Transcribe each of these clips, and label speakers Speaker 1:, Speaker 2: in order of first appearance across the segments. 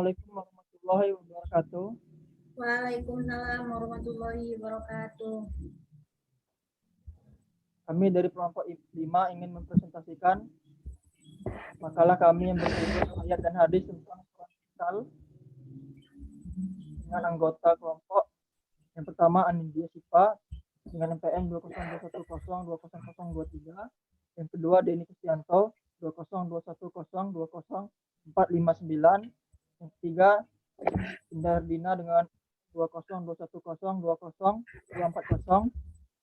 Speaker 1: Assalamualaikum warahmatullahi wabarakatuh.
Speaker 2: Waalaikumsalam warahmatullahi wabarakatuh.
Speaker 1: Kami dari kelompok 5 ingin mempresentasikan makalah kami yang berjudul ayat dan hadis tentang surat Al dengan anggota kelompok. Yang pertama Anindya Sipa dengan NPM 20210200023. Yang kedua Denny Kristianto 20210200459. Yang ketiga Indah Dina dengan 20210202440.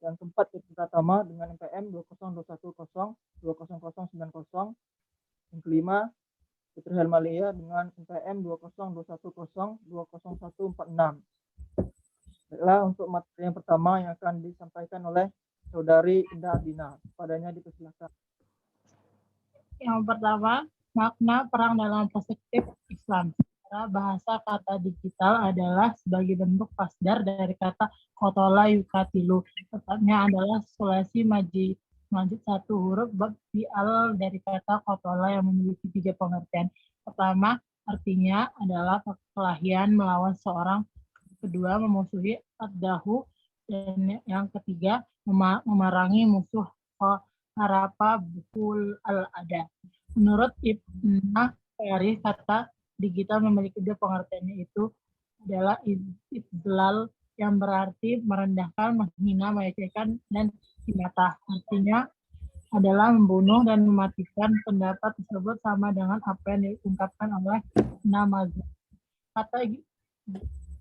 Speaker 1: Yang keempat Tirta Pratama dengan NPM 20210200090. Yang kelima Putri Helmalia dengan NPM 20210200146. Baiklah, untuk materi yang pertama yang akan disampaikan oleh Saudari Indah Dina. Padanya dipersilakan.
Speaker 3: Yang pertama, makna perang dalam perspektif Islam. Secara bahasa kata digital adalah sebagai bentuk masdar dari kata kotola yukatilu. Tepatnya adalah sulasi majid satu huruf bi'al dari kata kotola yang memiliki 3 pengertian. Pertama, artinya adalah perkelahian melawan seorang. Kedua, memusuhi ad-dahu. Dan yang ketiga, memerangi musuh harapa bukul al-ada. Menurut Ibn Faris, kata digital memiliki 2 pengertiannya, itu adalah idlal yang berarti merendahkan, menghina, melecehkan, dan himata. Artinya adalah membunuh dan mematikan. Pendapat tersebut sama dengan apa yang diungkapkan oleh Namazgh. Kata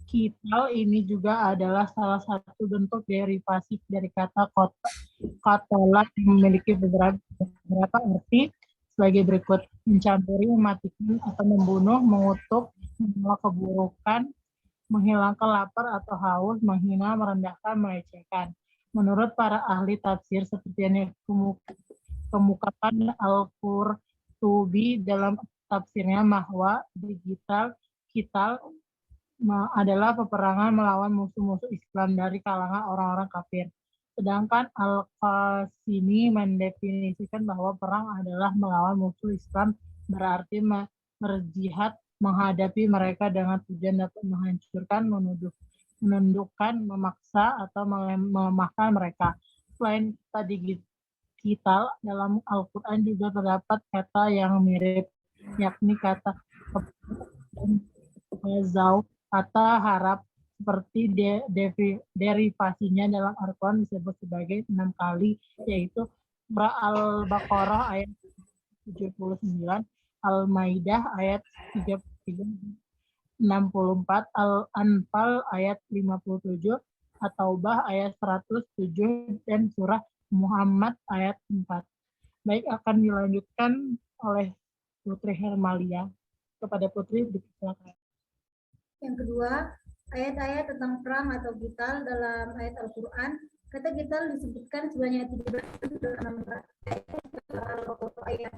Speaker 3: kital ini juga adalah salah satu bentuk derivasi dari kata katola yang memiliki beberapa arti sebagai berikut: mencampuri, mematikan atau membunuh, mengutuk, menolak keburukan, menghilangkan lapar atau haus, menghina, merendahkan, melecehkan. Menurut para ahli tafsir seperti yang kemukakan Al-Qurtubi dalam tafsirnya, bahwa digital kital adalah peperangan melawan musuh-musuh Islam dari kalangan orang-orang kafir. Sedangkan Al-Qasimi mendefinisikan bahwa perang adalah melawan musuh Islam, berarti berjihad menghadapi mereka dengan tujuan dapat menghancurkan, menundukkan, memaksa, atau melemahkan mereka. Selain tadi digital, dalam Al-Quran juga terdapat kata yang mirip, yakni kata zau, kata harap. Seperti derivasinya dalam Al-Quran disebut sebagai 6 kali, yaitu surah Al-Baqarah ayat 79, Al-Maidah ayat 63, 64, Al-Anfal ayat 57, At-Taubah ayat 107, dan surah Muhammad ayat 4. Baik, akan dilanjutkan oleh Putri Hermalia. Kepada Putri, dipersilakan.
Speaker 2: Yang kedua, ayat-ayat tentang perang atau qital dalam ayat Al-Quran. Kata qital disebutkan sebanyak 13 dalam ayat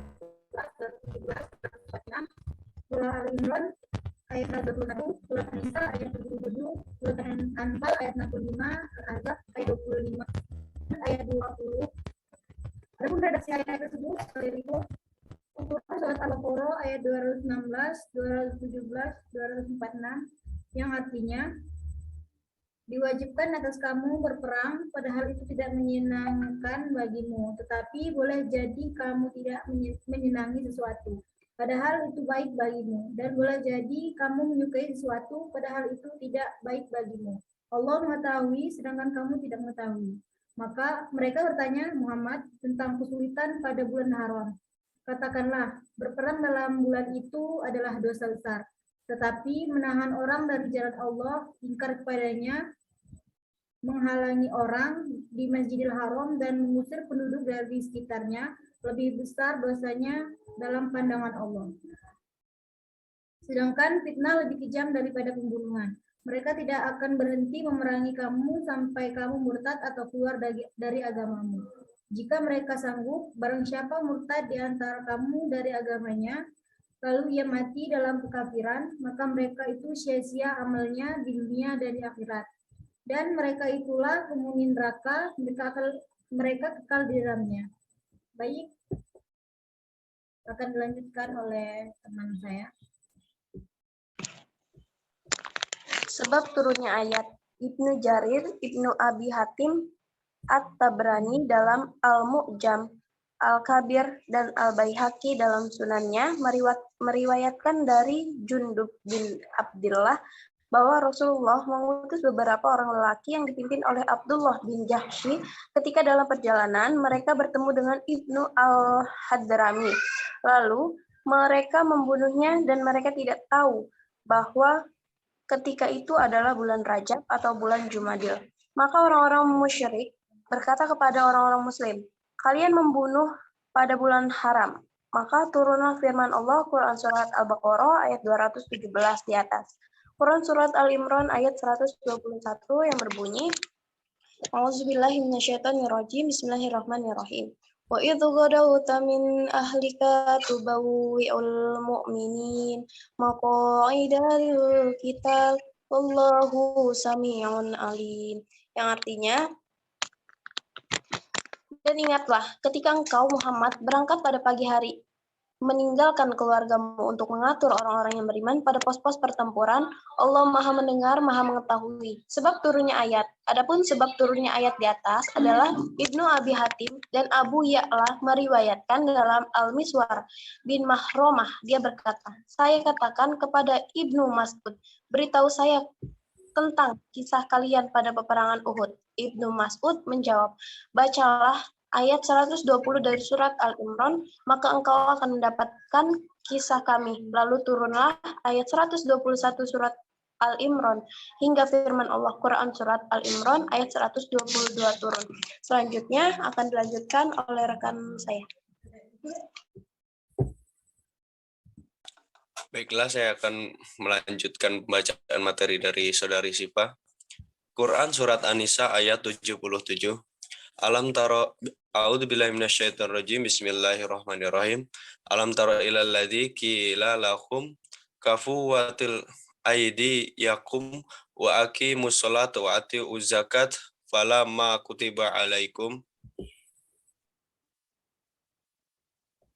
Speaker 2: 17, surah Al-Imran ayat 21, surah An-Nisa ayat 77, surah Al-Anfal ayat 65, Al-Ahzab ayat 25, ayat 20. Adapun redaksi ayat tersebut seperti itu. Untuk surat Al-Baqarah ayat 216, 217, 246, yang artinya diwajibkan atas kamu berperang, padahal itu tidak menyenangkan bagimu, tetapi boleh jadi kamu tidak menyenangi sesuatu, padahal itu baik bagimu, dan boleh jadi kamu menyukai sesuatu, padahal itu tidak baik bagimu. Allah mengetahui, sedangkan kamu tidak mengetahui. Maka mereka bertanya Muhammad tentang kesulitan pada bulan haram. Katakanlah, berperang dalam bulan itu adalah dosa besar. Tetapi menahan orang dari jalan Allah, ingkar kepadanya, menghalangi orang di Masjidil Haram dan mengusir penduduk dari sekitarnya, lebih besar dosanya dalam pandangan Allah. Sedangkan fitnah lebih kejam daripada pembunuhan. Mereka tidak akan berhenti memerangi kamu sampai kamu murtad atau keluar dari agamamu. Jika mereka sanggup, barang siapa murtad di antara kamu dari agamanya, lalu ia mati dalam kekafiran, maka mereka itu sia-sia amalnya di dunia dan di akhirat. Dan mereka itulah penghuni neraka, mereka kekal di dalamnya. Baik, akan dilanjutkan oleh teman saya.
Speaker 4: Sebab turunnya ayat. Ibnu Jarir, Ibnu Abi Hatim, At-Tabrani dalam Al-Mu'jam, Al-Kabir, dan Al-Baihaqi dalam sunannya meriwayatkan dari Jundub bin Abdillah bahwa Rasulullah mengutus beberapa orang lelaki yang dipimpin oleh Abdullah bin Jahsy. Ketika dalam perjalanan, mereka bertemu dengan Ibnu al-Hadrami. Lalu, mereka membunuhnya dan mereka tidak tahu bahwa ketika itu adalah bulan Rajab atau bulan Jumadil. Maka orang-orang musyrik berkata kepada orang-orang muslim, kalian membunuh pada bulan haram. Maka turunlah firman Allah, Quran Surat Al-Baqarah ayat 217 di atas. Quran Surat Al-Imran ayat 121 yang berbunyi, A'udzubillahi minasyaitonirrajim, Bismillahirrahmanirrahim. Wa idh ghadawta min ahlika tubawwi'ul mu'minin maq'ida lil qital wallahu sami'un alim. Yang artinya, dan ingatlah ketika engkau Muhammad berangkat pada pagi hari, meninggalkan keluargamu untuk mengatur orang-orang yang beriman pada pos-pos pertempuran, Allah Maha mendengar, Maha mengetahui. Sebab turunnya ayat. Adapun sebab turunnya ayat di atas adalah Ibnu Abi Hatim dan Abu Ya'la meriwayatkan dalam Al-Miswar bin Mahromah. Dia berkata, saya katakan kepada Ibnu Mas'ud, beritahu saya tentang kisah kalian pada peperangan Uhud. Ibnu Mas'ud menjawab, bacalah ayat 120 dari surat Al-Imran, maka engkau akan mendapatkan kisah kami. Lalu turunlah ayat 121 surat Al-Imran hingga firman Allah, Quran Surat Al-Imran ayat 122 turun. Selanjutnya akan dilanjutkan oleh rekan saya.
Speaker 5: Baiklah, saya akan melanjutkan pembacaan materi dari Saudari Sipa. Quran Surat An-Nisa ayat 77. Alam taro a'udzubillahi minasyaitonirrajim. Bismillahirrahmanirrahim. Alam taro ilal ladzi qila lahum kafuwatil aidi yakum wa aqimus sholata wa atiuz zakat falamma kutiba alaikum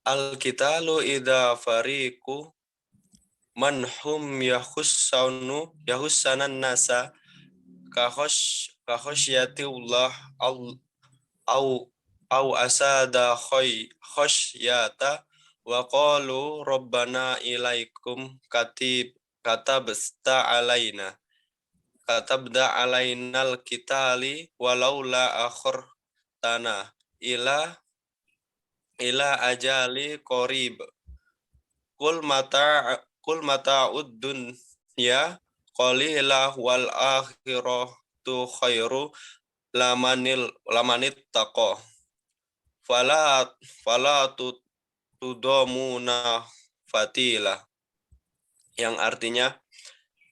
Speaker 5: al-qitalu idza fariqu man hum yahussanan nasa kahosyatillah au asada khosyata wa qalu rabbana ilaikum katabda alainal qitali walaula akhirtana ila ajali qarib kul mata'ud dunya qalilah wal akhiratu khairu lamanit taqo fala tudomuna fatila, yang artinya,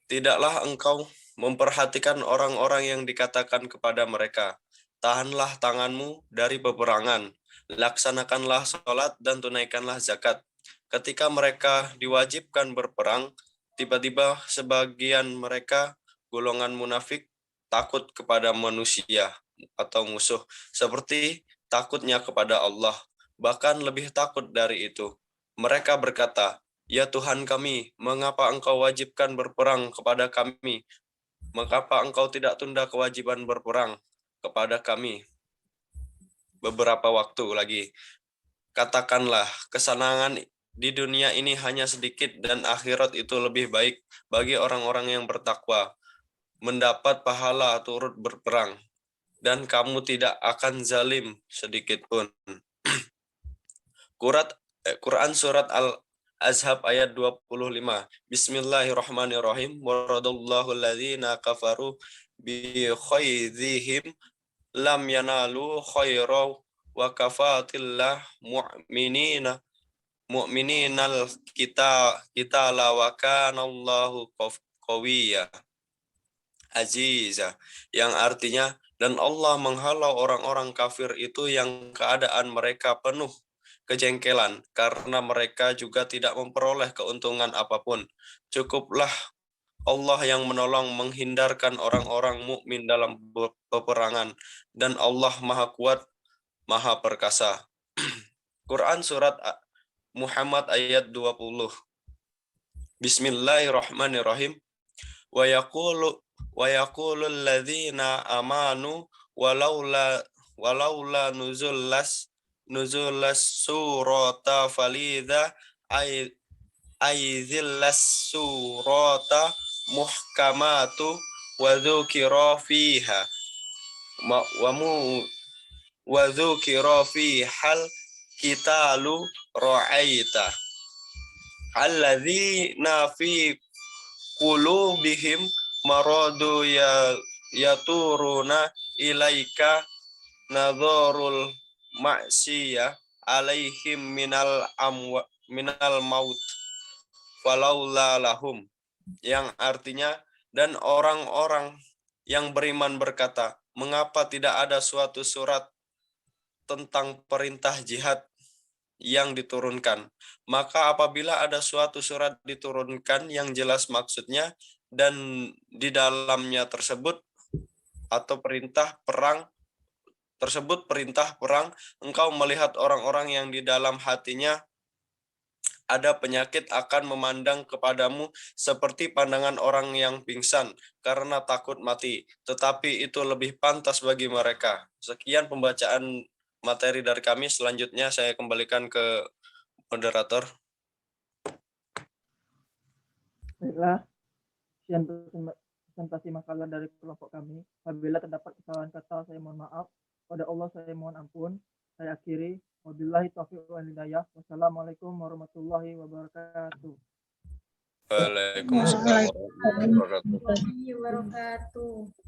Speaker 5: tidaklah engkau memperhatikan orang-orang yang dikatakan kepada mereka, tahanlah tanganmu dari peperangan, laksanakanlah sholat dan tunaikanlah zakat. Ketika mereka diwajibkan berperang, tiba-tiba sebagian mereka, golongan munafik, takut kepada manusia atau musuh, seperti takutnya kepada Allah, bahkan lebih takut dari itu. Mereka berkata, ya Tuhan kami, mengapa engkau wajibkan berperang kepada kami? Mengapa engkau tidak tunda kewajiban berperang kepada kami beberapa waktu lagi? Katakanlah, kesenangan di dunia ini hanya sedikit dan akhirat itu lebih baik bagi orang-orang yang bertakwa, mendapat pahala turut berperang, dan kamu tidak akan zalim sedikit pun. Quran Surat Al-Ahzab ayat 25. Bismillahirrahmanirrahim. Waradallahu alladhina kafaru bi khaydhihim lam yanalu khayraw wa kafatillah mu'mininal kita wa kanallahu qawiyya aziza, yang artinya, dan Allah menghalau orang-orang kafir itu yang keadaan mereka penuh kejengkelan karena mereka juga tidak memperoleh keuntungan apapun. Cukuplah Allah yang menolong menghindarkan orang-orang mukmin dalam peperangan, dan Allah Maha Kuat, Maha Perkasa. Quran Surat Muhammad ayat 20. Bismillahirrahmanirrahim. wa yaqulu alladzina amanu walaula nuzulas surata falidha aizillas surata muhkamatu wa dzukira fiha wa dzukira fihal qitalu ra'aita alladzina fi qulubihim maradu yaturuna ilaika nadharul ma'siyah alaihim minal maut falaula lahum, yang artinya, dan orang-orang yang beriman berkata, mengapa tidak ada suatu surat tentang perintah jihad yang diturunkan? Maka apabila ada suatu surat diturunkan yang jelas maksudnya dan di dalamnya tersebut atau perintah perang tersebut perintah perang, engkau melihat orang-orang yang di dalam hatinya ada penyakit akan memandang kepadamu seperti pandangan orang yang pingsan karena takut mati, tetapi itu lebih pantas bagi mereka. Sekian pembacaan materi dari kami. Selanjutnya saya kembalikan ke moderator.
Speaker 1: Baiklah, sekian presentasi makalah dari kelompok kami. Apabila terdapat kesalahan kata, saya mohon maaf. Pada Allah saya mohon ampun. Saya akhiri. Wabillahi taufiq wal hidayah. Wassalamualaikum warahmatullahi wabarakatuh.
Speaker 5: Waalaikumsalam warahmatullahi wabarakatuh.
Speaker 2: Wabarakatuh.